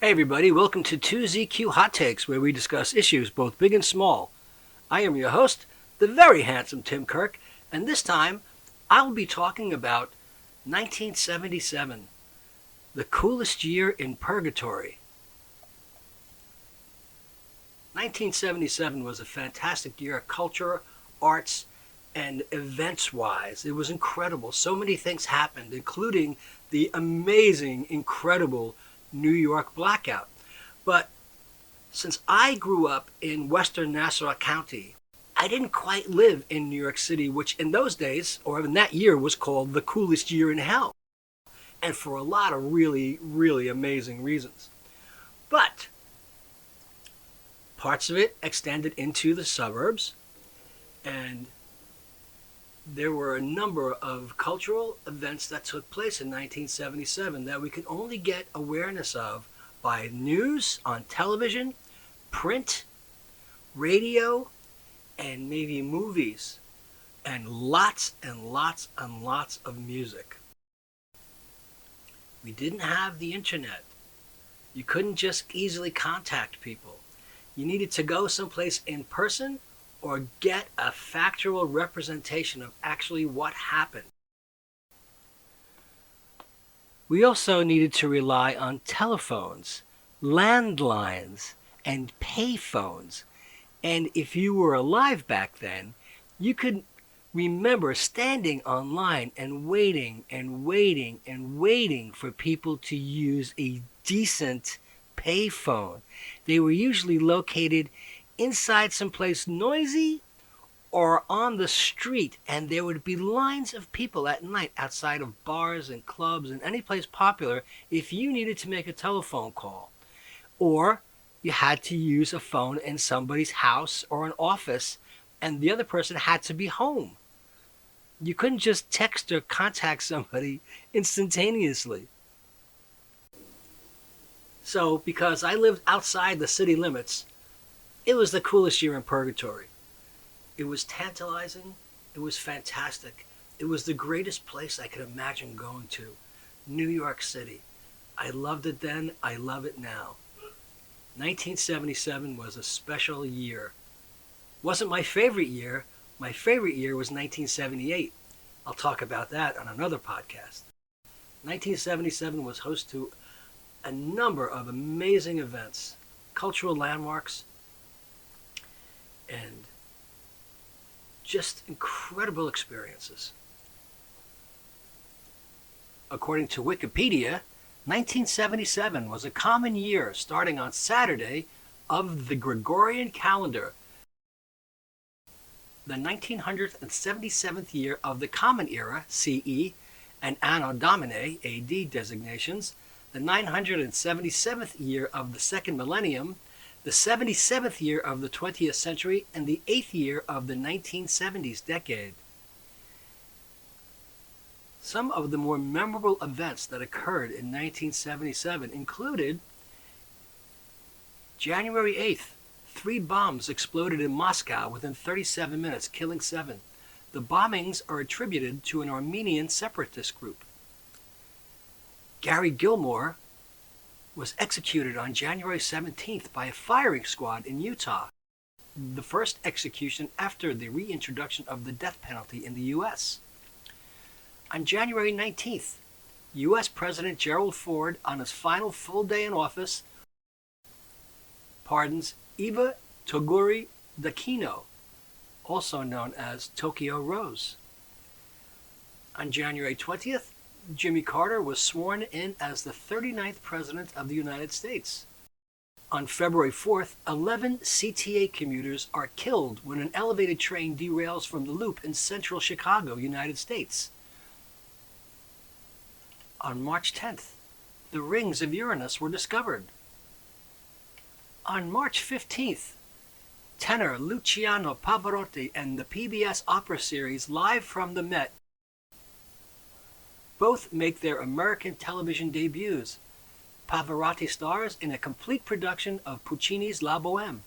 Hey everybody, welcome to 2ZQ Hot Takes, where we discuss issues both big and small. I am your host, the very handsome Tim Kirk, and this time I'll be talking about 1977, the coolest year in purgatory. 1977 was a fantastic year, culture, arts, and events-wise. It was incredible. So many things happened, including the amazing, incredible New York blackout. But since I grew up in western Nassau County, I didn't quite live in New York City, which in those days, or in that year, was called the coolest year in hell. And for a lot of really, really amazing reasons. But parts of it extended into the suburbs, and there were a number of cultural events that took place in 1977 that we could only get awareness of by news, on television, print, radio, and maybe movies, and lots and lots and lots of music. We didn't have the internet. You couldn't just easily contact people. You needed to go someplace in person or get a factual representation of actually what happened. We also needed to rely on telephones, landlines, and payphones. And if you were alive back then, you could remember standing online and waiting and waiting and waiting for people to use a decent payphone. They were usually located inside someplace noisy or on the street, and there would be lines of people at night outside of bars and clubs and any place popular if you needed to make a telephone call. Or you had to use a phone in somebody's house or an office, and the other person had to be home. You couldn't just text or contact somebody instantaneously. So, because I lived outside the city limits, it was the coolest year in purgatory. It was tantalizing. It was fantastic. It was the greatest place I could imagine going to. New York City. I loved it then. I love it now. 1977 was a special year. Wasn't my favorite year. My favorite year was 1978. I'll talk about that on another podcast. 1977 was host to a number of amazing events, cultural landmarks, and just incredible experiences. According to Wikipedia, 1977 was a common year starting on Saturday of the Gregorian calendar, the 1977th year of the Common Era, CE, and Anno Domini, AD designations, the 977th year of the second millennium, the 77th year of the 20th century, and the 8th year of the 1970s decade. Some of the more memorable events that occurred in 1977 included January 8th, 3 bombs exploded in Moscow within 37 minutes, killing 7. The bombings are attributed to an Armenian separatist group. Gary Gilmore was executed on January 17th by a firing squad in Utah, the first execution after the reintroduction of the death penalty in the U.S. On January 19th, U.S. President Gerald Ford, on his final full day in office, pardons Eva Toguri Dakino, also known as Tokyo Rose. On January 20th, Jimmy Carter was sworn in as the 39th President of the United States. On February 4th, 11 CTA commuters are killed when an elevated train derails from the loop in central Chicago, United States. On March 10th, the rings of Uranus were discovered. On March 15th, tenor Luciano Pavarotti and the PBS opera series Live from the Met both make their American television debuts. Pavarotti stars in a complete production of Puccini's La Boheme.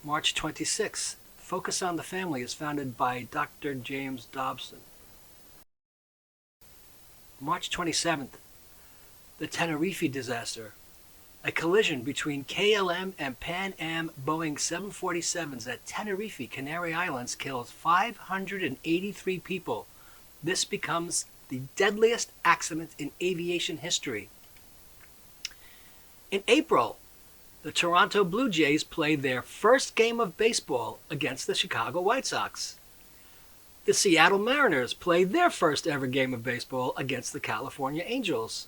March 26th, Focus on the Family is founded by Dr. James Dobson. March 27th, The Tenerife disaster. A collision between KLM and Pan Am Boeing 747s at Tenerife, Canary Islands, kills 583 people. This becomes the deadliest accident in aviation history. In April, the Toronto Blue Jays played their first game of baseball against the Chicago White Sox. The Seattle Mariners played their first ever game of baseball against the California Angels.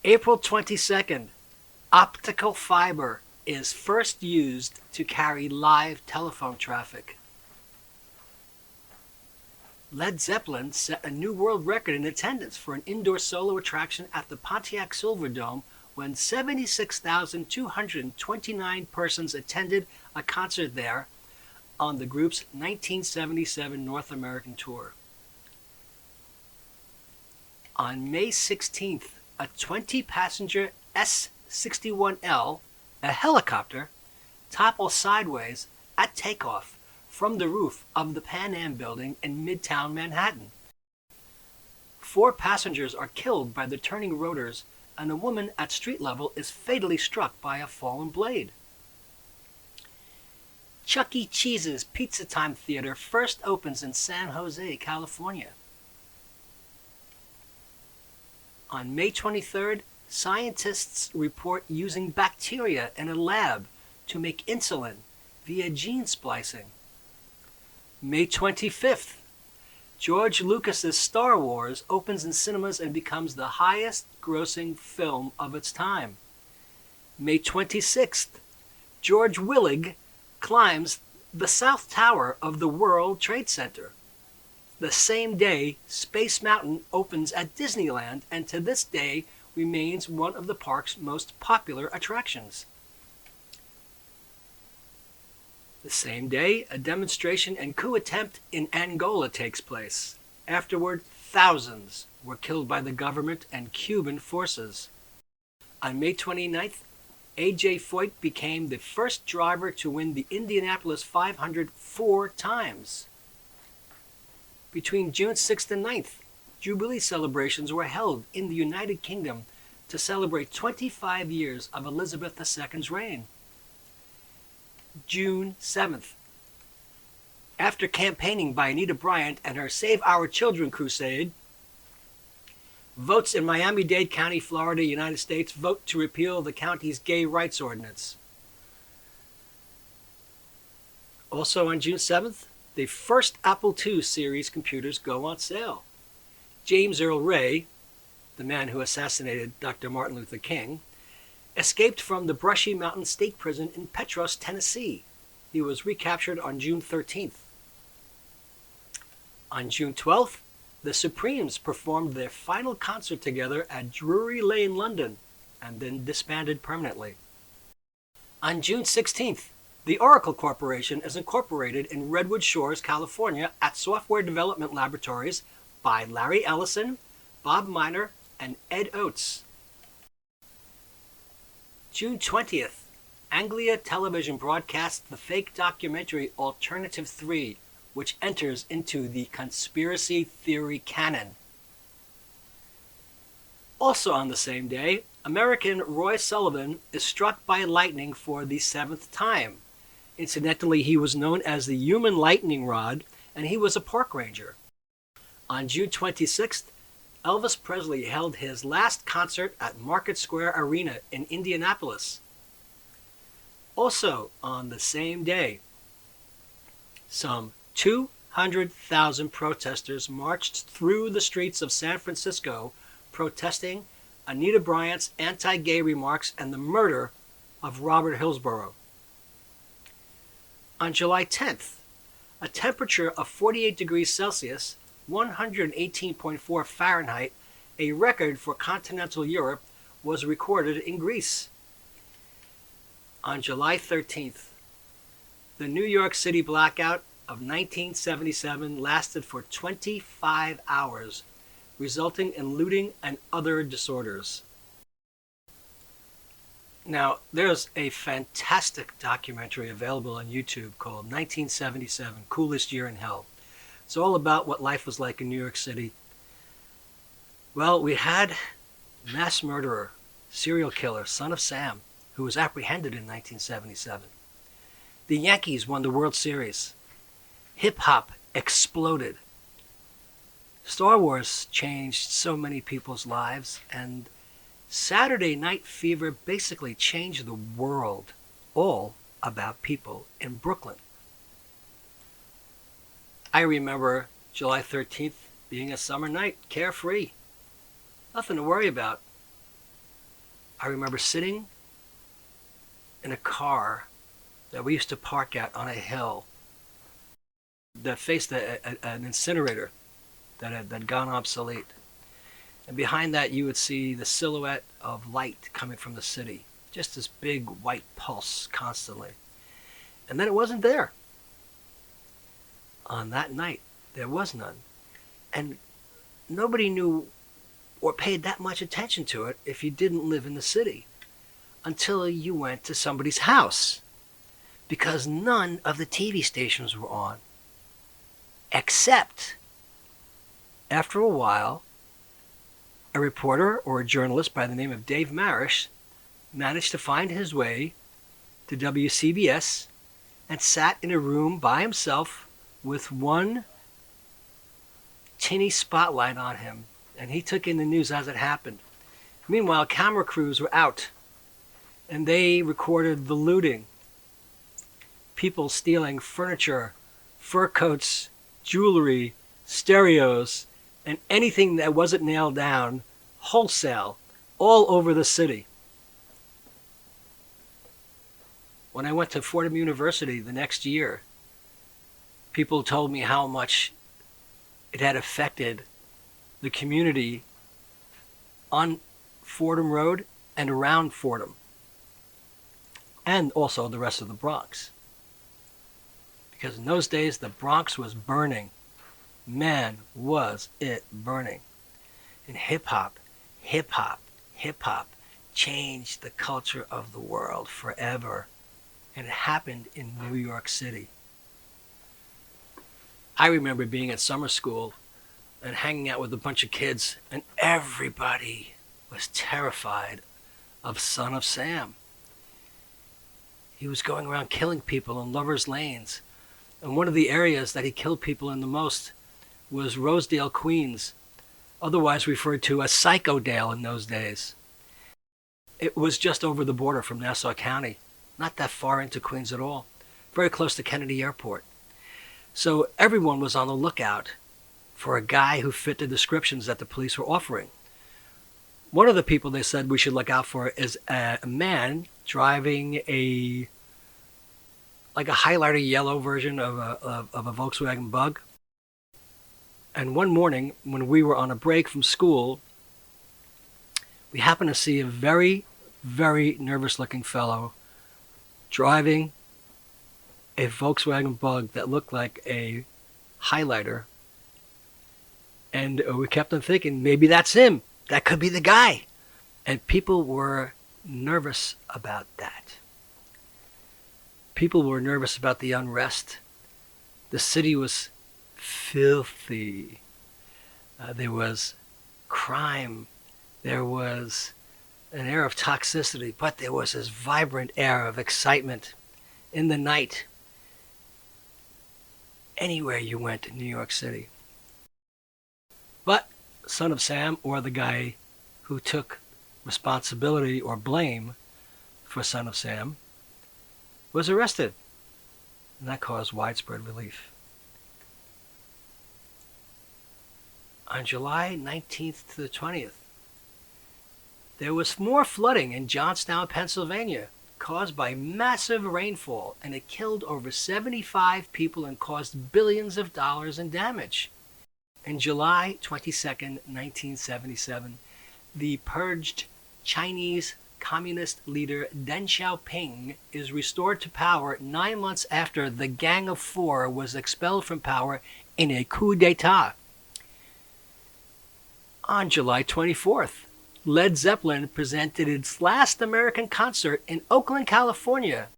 April 22nd, optical fiber is first used to carry live telephone traffic. Led Zeppelin set a new world record in attendance for an indoor solo attraction at the Pontiac Silverdome when 76,229 persons attended a concert there on the group's 1977 North American tour. On May 16th, a 20-passenger S-61L, a helicopter, toppled sideways at takeoff from the roof of the Pan Am building in Midtown Manhattan. 4 passengers are killed by the turning rotors, and a woman at street level is fatally struck by a fallen blade. Chuck E. Cheese's Pizza Time Theater first opens in San Jose, California. On May 23rd, scientists report using bacteria in a lab to make insulin via gene splicing. May 25th, George Lucas's Star Wars opens in cinemas and becomes the highest-grossing film of its time. May 26th, George Willig climbs the South Tower of the World Trade Center. The same day, Space Mountain opens at Disneyland and to this day remains one of the park's most popular attractions. The same day, a demonstration and coup attempt in Angola takes place. Afterward, thousands were killed by the government and Cuban forces. On May 29th, A.J. Foyt became the first driver to win the Indianapolis 500 4 times. Between June 6th and 9th, Jubilee celebrations were held in the United Kingdom to celebrate 25 years of Elizabeth II's reign. June 7th. After campaigning by Anita Bryant and her Save Our Children crusade, votes in Miami-Dade County, Florida, United States vote to repeal the county's gay rights ordinance. Also on June 7th, the first Apple II series computers go on sale. James Earl Ray, the man who assassinated Dr. Martin Luther King, escaped from the Brushy Mountain State Prison in Petros, Tennessee. He was recaptured on June 13th. On June 12th, the Supremes performed their final concert together at Drury Lane, London, and then disbanded permanently. On June 16th, the Oracle Corporation is incorporated in Redwood Shores, California at Software Development Laboratories by Larry Ellison, Bob Miner, and Ed Oates. June 20th, Anglia Television broadcasts the fake documentary Alternative 3, which enters into the conspiracy theory canon. Also on the same day, American Roy Sullivan is struck by lightning for the 7th time. Incidentally, he was known as the Human Lightning Rod, and he was a park ranger. On June 26th, Elvis Presley held his last concert at Market Square Arena in Indianapolis. Also on the same day, some 200,000 protesters marched through the streets of San Francisco protesting Anita Bryant's anti-gay remarks and the murder of Robert Hillsborough. On July 10th, a temperature of 48 degrees Celsius, 118.4 Fahrenheit, a record for continental Europe, was recorded in Greece. On July 13th, the New York City blackout of 1977 lasted for 25 hours, resulting in looting and other disorders. Now, there's a fantastic documentary available on YouTube called 1977, Coolest Year in Hell. It's all about what life was like in New York City. Well, we had mass murderer, serial killer, Son of Sam, who was apprehended in 1977. The Yankees won the World Series. Hip-hop exploded. Star Wars changed so many people's lives, and Saturday Night Fever basically changed the world, all about people in Brooklyn. I remember July 13th being a summer night, carefree. Nothing to worry about. I remember sitting in a car that we used to park at on a hill that faced an incinerator that had gone obsolete. And behind that you would see the silhouette of light coming from the city. Just this big white pulse constantly. And then it wasn't there. On that night, there was none. And nobody knew or paid that much attention to it if you didn't live in the city until you went to somebody's house, because none of the TV stations were on, except after a while, a reporter or a journalist by the name of Dave Marish managed to find his way to WCBS and sat in a room by himself with one tinny spotlight on him, and he took in the news as it happened. Meanwhile, camera crews were out, and they recorded the looting, people stealing furniture, fur coats, jewelry, stereos, and anything that wasn't nailed down, wholesale, all over the city. When I went to Fordham University the next year, people told me how much it had affected the community on Fordham Road and around Fordham, and also the rest of the Bronx. Because in those days, the Bronx was burning. Man, was it burning. And hip-hop changed the culture of the world forever. And it happened in New York City. I remember being at summer school and hanging out with a bunch of kids, and everybody was terrified of Son of Sam. He was going around killing people in lovers' lanes. And one of the areas that he killed people in the most was Rosedale, Queens, otherwise referred to as Psychodale in those days. It was just over the border from Nassau County, not that far into Queens at all, very close to Kennedy Airport. So everyone was on the lookout for a guy who fit the descriptions that the police were offering. One of the people they said we should look out for is a man driving a highlighter yellow version of a Volkswagen Bug. And one morning when we were on a break from school, we happened to see a very, very nervous looking fellow driving a Volkswagen Bug that looked like a highlighter. And we kept on thinking, maybe that's him. That could be the guy. And people were nervous about that. People were nervous about the unrest. The city was filthy. There was crime. There was an air of toxicity, but there was this vibrant air of excitement in the night. Anywhere you went in New York City. But Son of Sam, or the guy who took responsibility or blame for Son of Sam, was arrested. And that caused widespread relief. On July 19th to the 20th, there was more flooding in Johnstown, Pennsylvania, caused by massive rainfall, and it killed over 75 people and caused billions of dollars in damage. On July 22nd, 1977, the purged Chinese communist leader Deng Xiaoping is restored to power 9 months after the Gang of Four was expelled from power in a coup d'etat. On July 24th, Led Zeppelin presented its last American concert in Oakland, California.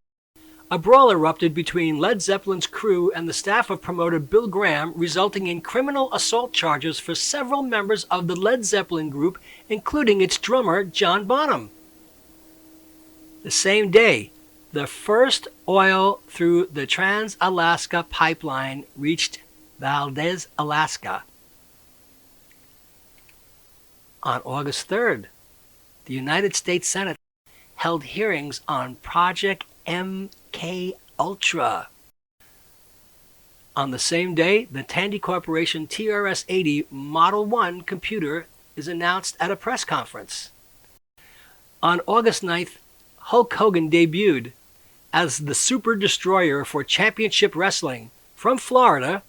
a brawl erupted between Led Zeppelin's crew and the staff of promoter Bill Graham, resulting in criminal assault charges for several members of the Led Zeppelin group, including its drummer, John Bonham. The same day, the first oil through the Trans-Alaska Pipeline reached Valdez, Alaska. On August 3rd, the United States Senate held hearings on Project MK Ultra. On the same day, the Tandy Corporation TRS-80 Model 1 computer is announced at a press conference. On August 9th, Hulk Hogan debuted as the Super Destroyer for Championship Wrestling from Florida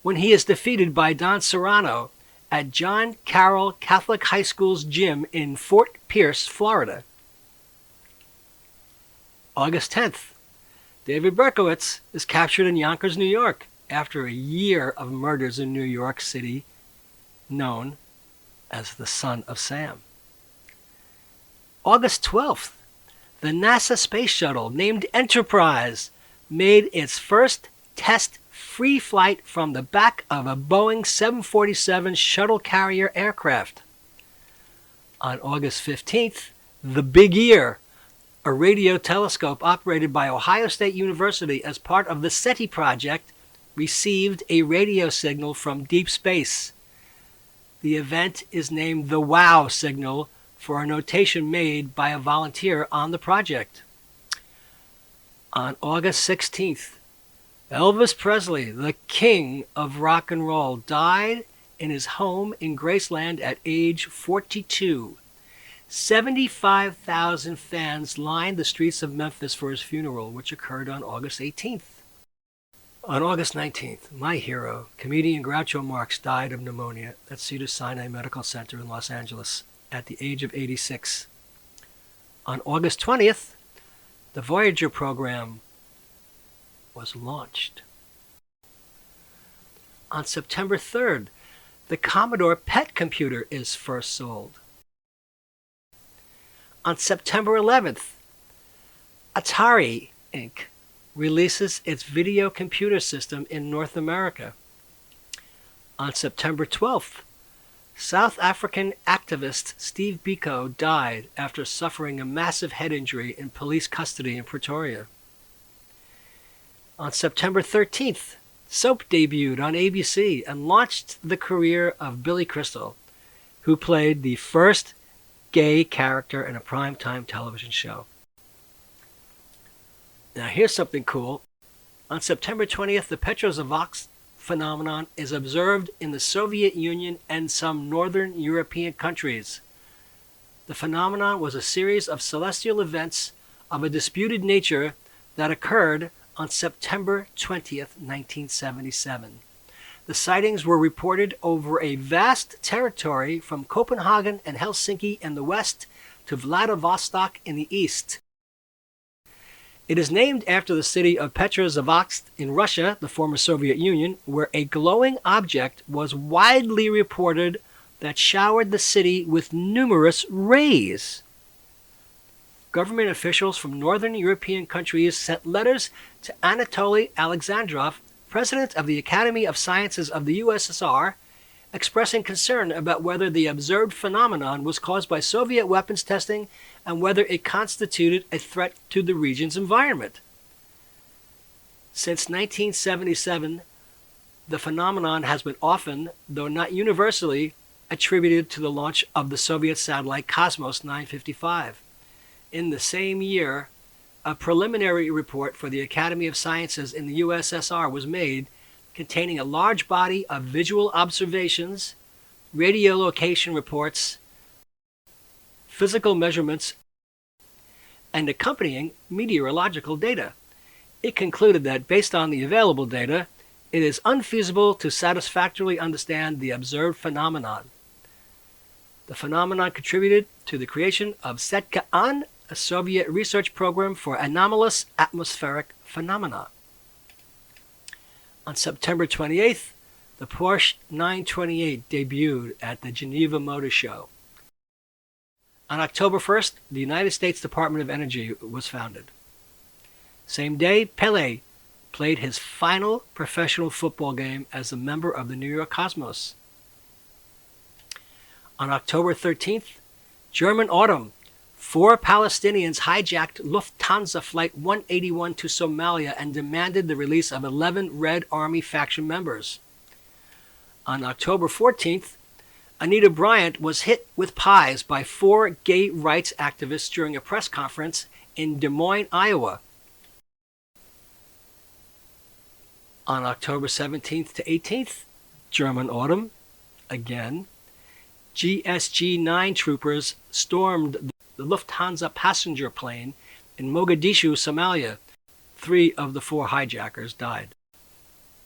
when he is defeated by Don Serrano at John Carroll Catholic High School's gym in Fort Pierce, Florida. August 10th, David Berkowitz is captured in Yonkers, New York, after a year of murders in New York City, known as the Son of Sam. August 12th, the NASA space shuttle, named Enterprise, made its first test free flight from the back of a Boeing 747 shuttle carrier aircraft. On August 15th, the Big Ear, a radio telescope operated by Ohio State University as part of the SETI project, received a radio signal from deep space. The event is named the WOW signal for a notation made by a volunteer on the project. On August 16th, Elvis Presley, the king of rock and roll, died in his home in Graceland at age 42. 75,000 fans lined the streets of Memphis for his funeral, which occurred on August 18th. On August 19th, my hero, comedian Groucho Marx, died of pneumonia at Cedars-Sinai Medical Center in Los Angeles at the age of 86. On August 20th, the Voyager program was launched. On September 3rd, the Commodore PET computer is first sold. On September 11th, Atari Inc. releases its video computer system in North America. On September 12th, South African activist Steve Biko died after suffering a massive head injury in police custody in Pretoria. On September 13th, Soap debuted on ABC and launched the career of Billy Crystal, who played the first gay character in a primetime television show. Now here's something cool. On September 20th, the Petrozavox Phenomenon is observed in the Soviet Union and some northern European countries. The phenomenon was a series of celestial events of a disputed nature that occurred on September 20th, 1977. The sightings were reported over a vast territory from Copenhagen and Helsinki in the west to Vladivostok in the east. It is named after the city of Petrozavox in Russia, the former Soviet Union, where a glowing object was widely reported that showered the city with numerous rays. Government officials from northern European countries sent letters to Anatoly Alexandrov, president of the Academy of Sciences of the USSR, expressing concern about whether the observed phenomenon was caused by Soviet weapons testing and whether it constituted a threat to the region's environment. Since 1977, the phenomenon has been often, though not universally, attributed to the launch of the Soviet satellite Cosmos 955. In the same year, a preliminary report for the Academy of Sciences in the USSR was made, containing a large body of visual observations, radiolocation reports, physical measurements, and accompanying meteorological data. It concluded that, based on the available data, it is unfeasible to satisfactorily understand the observed phenomenon. The phenomenon contributed to the creation of SETCA-AN, a Soviet research program for anomalous atmospheric phenomena. On September 28th, the Porsche 928 debuted at the Geneva Motor Show. On October 1st, the United States Department of Energy was founded. Same day, Pelé played his final professional football game as a member of the New York Cosmos. On October 13th, German autumn, 4 Palestinians hijacked Lufthansa Flight 181 to Somalia and demanded the release of 11 Red Army faction members. On October 14th, Anita Bryant was hit with pies by 4 gay rights activists during a press conference in Des Moines, Iowa. On October 17th to 18th, German autumn, again, GSG-9 troopers stormed the Lufthansa passenger plane in Mogadishu, Somalia. 3 of the 4 hijackers died.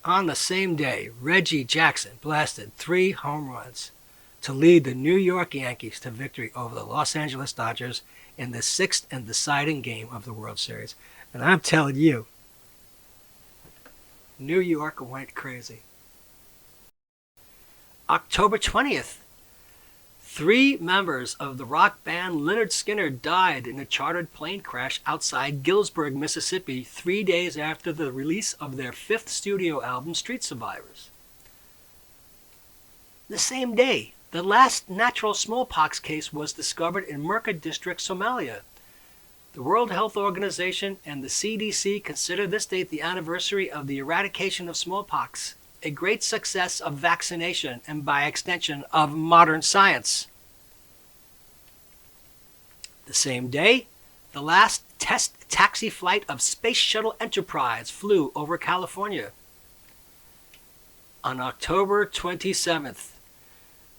On the same day, Reggie Jackson blasted 3 home runs to lead the New York Yankees to victory over the Los Angeles Dodgers in the 6th and deciding game of the World Series. And I'm telling you, New York went crazy. October 20th, 3 members of the rock band Lynyrd Skynyrd died in a chartered plane crash outside Gillsburg, Mississippi, 3 days after the release of their 5th studio album, Street Survivors. The same day, the last natural smallpox case was discovered in Merka District, Somalia. The World Health Organization and the CDC consider this date the anniversary of the eradication of smallpox, a great success of vaccination and, by extension, of modern science. The same day, the last test taxi flight of Space Shuttle Enterprise flew over California. On October 27th,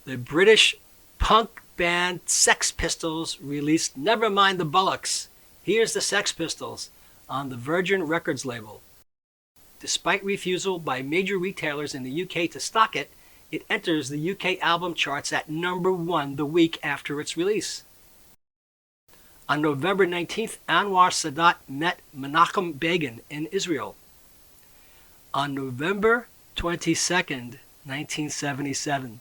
the British punk band Sex Pistols released Nevermind the Bollocks, Here's the Sex Pistols on the Virgin Records label. Despite refusal by major retailers in the UK to stock it, it enters the UK album charts at number 1 the week after its release. On November 19th, Anwar Sadat met Menachem Begin in Israel. On November 22nd, 1977,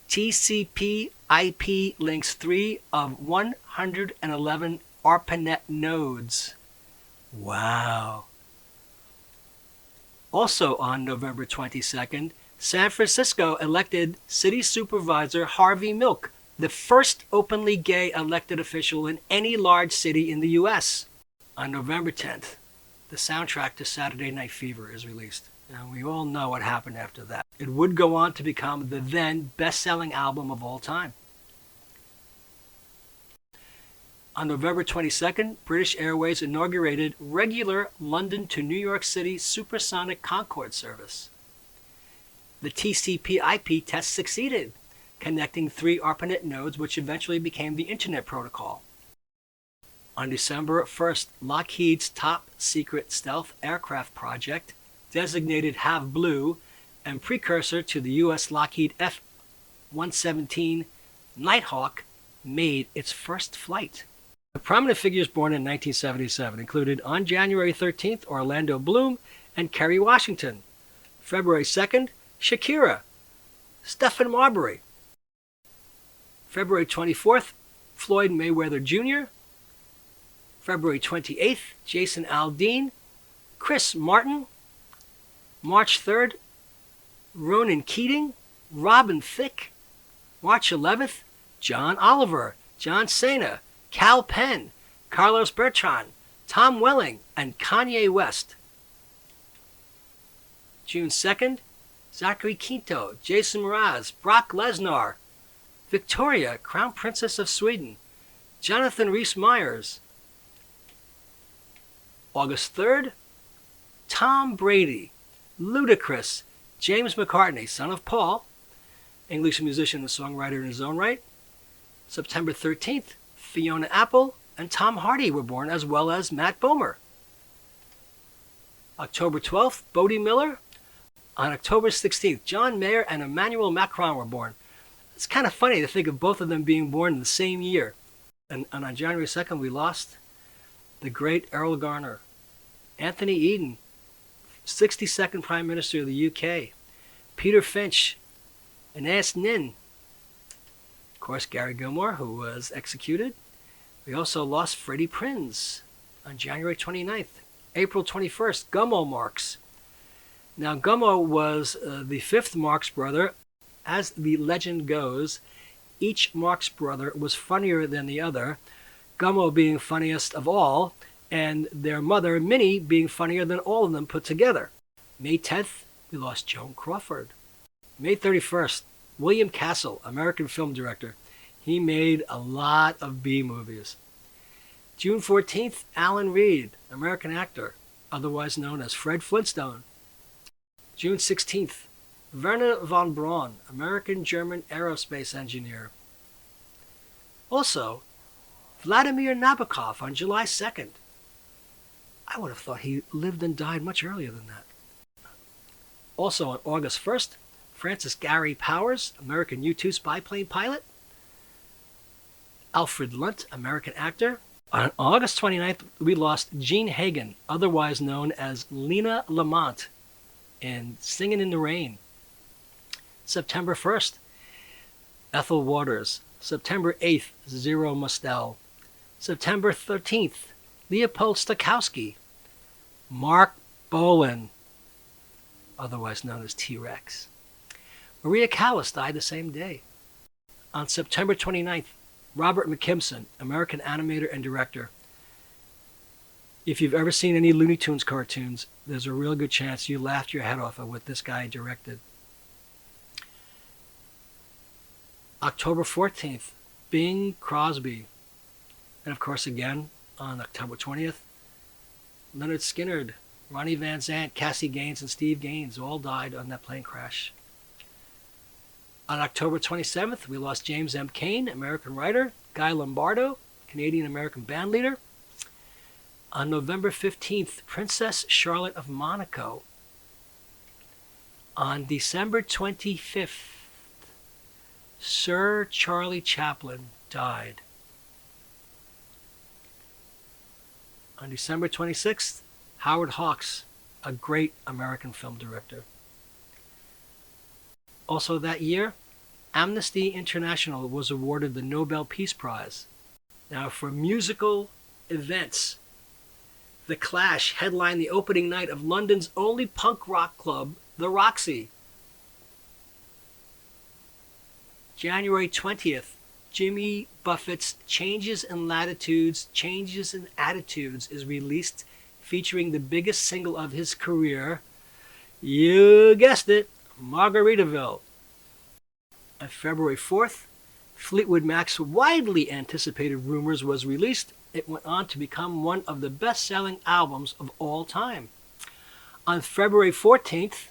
TCP IP links 3 of 111 ARPANET nodes. Wow. Also on November 22nd, San Francisco elected City Supervisor Harvey Milk, the first openly gay elected official in any large city in the U.S. On November 10th, the soundtrack to Saturday Night Fever is released. And we all know what happened after that. It would go on to become the then best-selling album of all time. On November 22nd, British Airways inaugurated regular London to New York City supersonic Concorde service. The TCP/IP test succeeded, connecting 3 ARPANET nodes, which eventually became the Internet Protocol. On December 1st, Lockheed's top-secret stealth aircraft project, designated Have Blue and precursor to the U.S. Lockheed F-117 Nighthawk, made its first flight. The prominent figures born in 1977 included, on January 13th, Orlando Bloom and Kerry Washington. February 2nd, Shakira, Stephen Marbury. February 24th, Floyd Mayweather Jr. February 28th, Jason Aldean, Chris Martin. March 3rd, Ronan Keating, Robin Thicke. March 11th, John Oliver, John Cena, Cal Penn, Carlos Bertrand, Tom Welling, and Kanye West. June 2nd, Zachary Quinto, Jason Mraz, Brock Lesnar, Victoria, Crown Princess of Sweden, Jonathan Rhys-Meyers. August 3rd, Tom Brady, Ludacris, James McCartney, son of Paul, English musician and songwriter in his own right. September 13th, Fiona Apple and Tom Hardy were born, as well as Matt Bomer. October 12th, Bodie Miller. On October 16th, John Mayer and Emmanuel Macron were born. It's kind of funny to think of both of them being born in the same year. And on January 2nd, we lost the great Errol Garner. Anthony Eden, 62nd Prime Minister of the UK. Peter Finch, Anais Nin. Of course, Gary Gilmore, who was executed. We also lost Freddie Prinze on January 29th. April 21st, Gummo Marx. Now, Gummo was the fifth Marx brother. As the legend goes, each Marx brother was funnier than the other, Gummo being funniest of all, and their mother, Minnie, being funnier than all of them put together. May 10th, we lost Joan Crawford. May 31st, William Castle, American film director. He made a lot of B movies. June 14th, Alan Reed, American actor, otherwise known as Fred Flintstone. June 16th, Werner von Braun, American-German aerospace engineer. Also, Vladimir Nabokov on July 2nd. I would have thought he lived and died much earlier than that. Also on August 1st, Francis Gary Powers, American U-2 spy plane pilot. Alfred Lunt, American actor. On August 29th, we lost Jean Hagen, otherwise known as Lena Lamont, in Singin' in the Rain. September 1st, Ethel Waters. September 8th, Zero Mostel. September 13th, Leopold Stokowski. Mark Bolan, otherwise known as T-Rex. Maria Callas died the same day. On September 29th, Robert McKimson, American animator and director. If you've ever seen any Looney Tunes cartoons, there's a real good chance you laughed your head off at what this guy directed. October 14th, Bing Crosby. And of course, again, on October 20th, Leonard Skinner, Ronnie Van Zant, Cassie Gaines, and Steve Gaines all died on that plane crash. On October 27th, we lost James M. Cain, American writer, Guy Lombardo, Canadian-American bandleader. On November 15th, Princess Charlotte of Monaco. On December 25th, Sir Charlie Chaplin died. On December 26th, Howard Hawks, a great American film director. Also that year, Amnesty International was awarded the Nobel Peace Prize. Now, for musical events, The Clash headlined the opening night of London's only punk rock club, the Roxy. January 20th, Jimmy Buffett's Changes in Latitudes, Changes in Attitudes is released, featuring the biggest single of his career, you guessed it, Margaritaville. On February 4th, Fleetwood Mac's widely anticipated Rumors was released. It went on to become one of the best-selling albums of all time. On February 14th,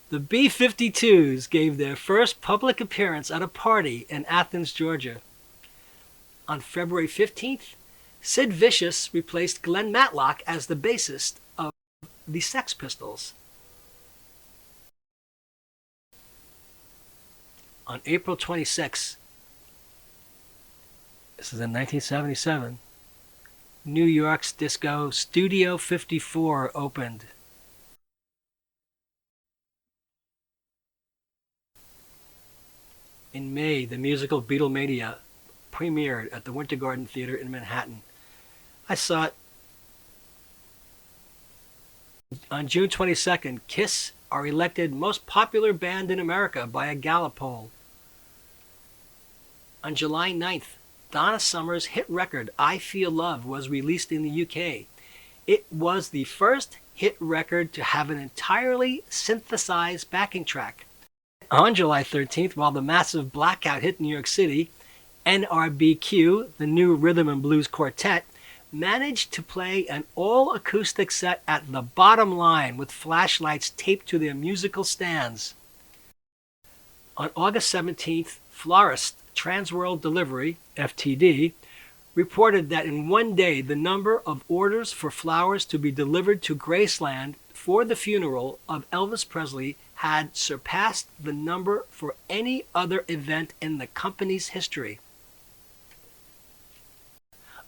the B-52s gave their first public appearance at a party in Athens, Georgia. On February 15th, Sid Vicious replaced Glenn Matlock as the bassist of the Sex Pistols. On April 26th, this is in 1977, New York's disco Studio 54 opened. In May, the musical Beatlemania premiered at the Winter Garden Theater in Manhattan. I saw it. On June 22nd, Kiss are elected most popular band in America by a Gallup poll. On July 9th, Donna Summer's hit record, I Feel Love, was released in the UK. It was the first hit record to have an entirely synthesized backing track. On July 13th, while the massive blackout hit New York City, NRBQ, the new rhythm and blues quartet, managed to play an all-acoustic set at the bottom line with flashlights taped to their musical stands. On August 17th, Florist Transworld Delivery, FTD, reported that in one day the number of orders for flowers to be delivered to Graceland for the funeral of Elvis Presley had surpassed the number for any other event in the company's history.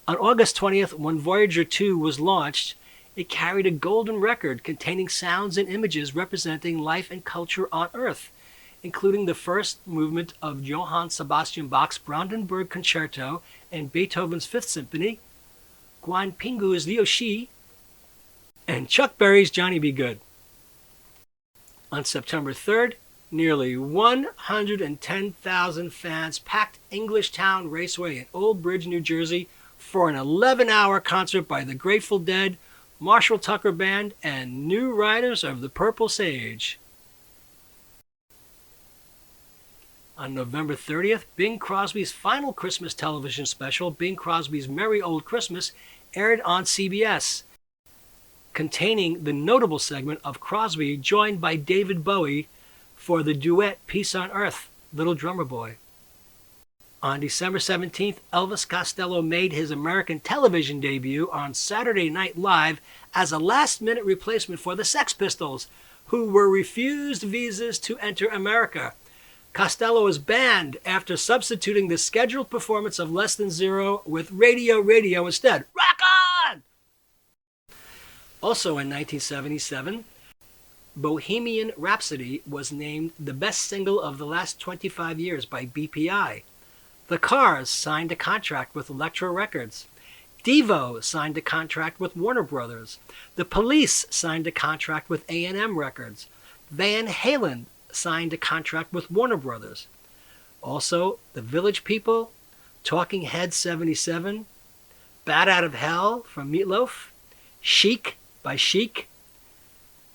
On August 20th, when Voyager 2 was launched, it carried a golden record containing sounds and images representing life and culture on Earth, including the first movement of Johann Sebastian Bach's Brandenburg Concerto and Beethoven's Fifth Symphony, Guan Pingu's Liu Shi, and Chuck Berry's Johnny B. Good. On September 3rd, nearly 110,000 fans packed English Town Raceway in Old Bridge, New Jersey for an 11-hour concert by the Grateful Dead, Marshall Tucker Band, and New Riders of the Purple Sage. On November 30th, Bing Crosby's final Christmas television special, Bing Crosby's Merry Old Christmas, aired on CBS, containing the notable segment of Crosby joined by David Bowie for the duet Peace on Earth, Little Drummer Boy. On December 17th, Elvis Costello made his American television debut on Saturday Night Live as a last-minute replacement for the Sex Pistols, who were refused visas to enter America. Costello was banned after substituting the scheduled performance of Less Than Zero with Radio Radio instead. Rock on! Also in 1977, Bohemian Rhapsody was named the best single of the last 25 years by BPI. The Cars signed a contract with Elektra Records. Devo signed a contract with Warner Brothers. The Police signed a contract with A&M Records. Van Halen signed a contract with Warner Brothers. Also, The Village People, Talking Heads 77, Bat Out of Hell from Meatloaf, Chic by Chic,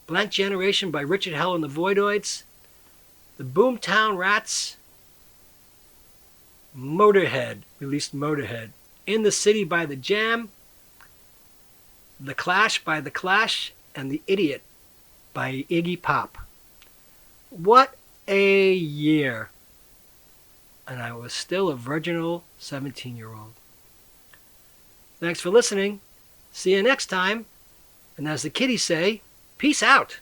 Blank Generation by Richard Hell and the Voidoids, The Boomtown Rats, Motorhead released Motorhead, In the City by The Jam, The Clash by The Clash, and The Idiot by Iggy Pop. What a year. And I was still a virginal 17-year-old. Thanks for listening. See you next time. And as the kiddies say, peace out.